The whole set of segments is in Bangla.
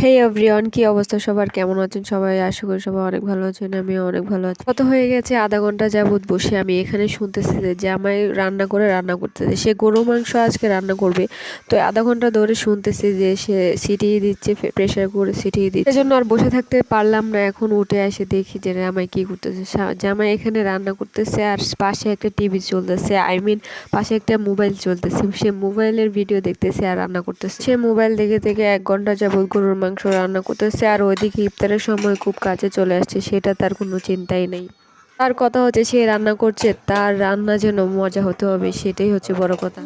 হে এভরিওয়ান, কি অবস্থা সবার? কেমন আছেন সবাই? আশা করি সবাই অনেক ভালো আছেন। আমিও অনেক ভালো আছি। কত হয়ে গেছে আধা ঘন্টা যাবত বসে আমি এখানে শুনতেছি যে জামাই রান্না করতেছে। সে গরু মাংস আজকে রান্না করবে। তো আধা ঘন্টা ধরে শুনতেছি যে সে সিটিয়ে দিচ্ছে, প্রেশার করে সিটিয়ে দিচ্ছে। সেজন্য আর বসে থাকতে পারলাম না। এখন উঠে এসে দেখি যে জামাই কি করতেছে। জামাই এখানে রান্না করতেছে আর পাশে একটা টিভি চলতেছে, পাশে একটা মোবাইল চলতেছে। সে মোবাইলের ভিডিও দেখতেছে আর রান্না করতেছে। সে মোবাইল দেখে দেখে 1 ঘন্টা যাবত গরুর মাংস রান্না করতেছে আর ওইদিকে ইফতারের সময় খুব কাছে চলে আসছে, সেটা তার কোনো চিন্তাই নেই। তার কথা হচ্ছে সে রান্না করছে, তার রান্না যেন মজা হতে হবে, সেটাই হচ্ছে বড় কথা।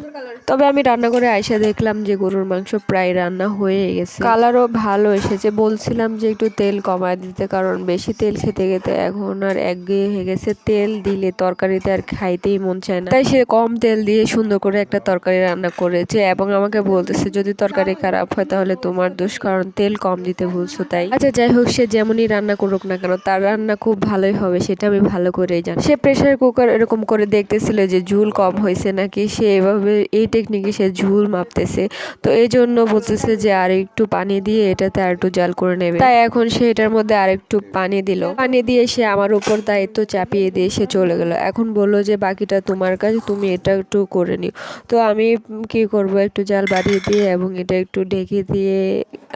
তবে আমি রান্না করে আইসা দেখলাম যে গরুর মাংস প্রায় রান্না হয়ে গেছে, কালারও ভালো এসেছে। বলছিলাম যে একটু তেল কমায় দিতে, কারণ বেশি তেল খেতে খেতে এখন আর একঘেয়ে হয়ে গেছে। তেল দিলে তরকারিতে আর খাইতেই মন চায় না, তাই সে কম তেল দিয়ে সুন্দর করে একটা তরকারি রান্না করেছে এবং আমাকে বলতেছে যদি তরকারি খারাপ হয় তাহলে তোমার দোষ, কারণ তেল কম দিতে ভুলছো তাই। আচ্ছা যাই হোক, সে যেমনই রান্না করুক না কেন তার রান্না খুব ভালোই হবে, সেটা আমি ভালো করেই জানি। সে প্রেসার কুকার এরকম করে দেখতেছিল যে ঝুল কম হয়েছে নাকি, সে এভাবে এই টেকনিকে সে ঝুল মাপতেছে। তো এই জন্য বলতেছে যে আর একটু পানি দিয়ে এটাতে আর একটু জাল করে নেবে। তাই এখন সে এটার মধ্যে আর একটু পানি দিল। পানি দিয়ে সে আমার উপর দায়িত্ব চাপিয়ে দিয়ে সে চলে গেল। এখন বললো যে বাকিটা তোমার কাজ, তুমি এটা একটু করে নিও। তো আমি কি করব, একটু জাল বাড়িয়ে দিয়ে এবং এটা একটু ঢেকে দিয়ে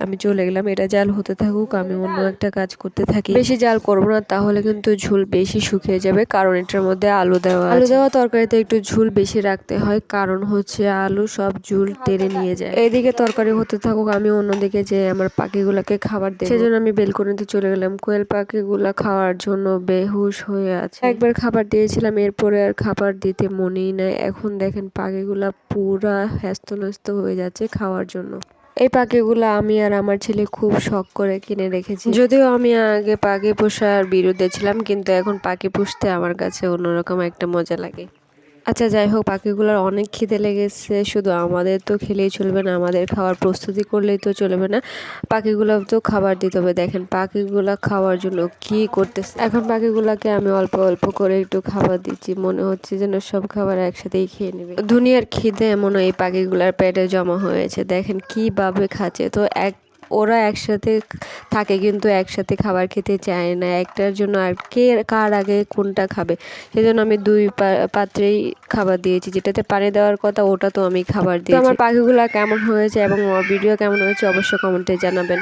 আমি চলে গেলাম। এটা জাল হতে থাকুক, আমি অন্য একটা কাজ করতে থাকি। বেশি জাল করবো না, তাহলে কিন্তু ঝোল বেশি শুকিয়ে যাবে, কারণ এটার মধ্যে আলু দেওয়া তরকারিতে একটু ঝোল বেশি রাখতে হয়, কারণ হচ্ছে আলু সব ঝোল টেনে নিয়ে যায়। এইদিকে তরকারি হতে থাকুক, আমি অন্যদিকে যে আমার পাখিগুলাকে খাবার দেব, সেজন্য আমি বেলকনিতে চলে গেলাম। কোয়েল পাখিগুলা খাওয়ার জন্য বেহুশ হয়ে আছে। একবার খাবার দিয়েছিলাম, এরপরে আর খাবার দিতে মনেই নাই। এখন দেখেন পাখিগুলা পুরা হ্যাস্ত হয়ে যাচ্ছে খাওয়ার জন্য। এই পাখিগুলো আমি আর আমার ছেলে খুব শখ করে কিনে রেখেছি। যদিও আমি আগে পাখি পোষার বিরুদ্ধে ছিলাম, কিন্তু এখন পাখি পুষতে আমার কাছে অন্যরকম একটা মজা লাগে। আচ্ছা যাই হোক, পাখিগুলোর অনেক খিদে লেগেছে। শুধু আমাদের তো খেলেই চলবে না, আমাদের খাওয়ার প্রস্তুতি করলেই তো চলবে না, পাখিগুলো তো খাবার দিতে হবে। দেখেন পাখিগুলা খাওয়ার জন্য কি করতেছে। এখন পাখিগুলাকে আমি অল্প অল্প করে একটু খাবার দিচ্ছি, মনে হচ্ছে যেন সব খাবার একসাথেই খেয়ে নেবে। দুনিয়ার খিদে এমন এই পাখিগুলার পেটে জমা হয়েছে, দেখেন কিভাবে খাচ্ছে। তো ওরা একসাথে থাকে কিন্তু একসাথে খাবার খেতে চায় না, একটার জন্য আর কার আগে কোনটা খাবে। সেজন্য আমি দুই পাত্রেই খাবার দিয়েছি, যেটাতে পানি দেওয়ার কথা ওটা তো আমি খাবার দিয়েছি। আমার পাখিগুলা কেমন হয়েছে এবং ভিডিও কেমন হয়েছে অবশ্যই কমেন্টে জানাবেন।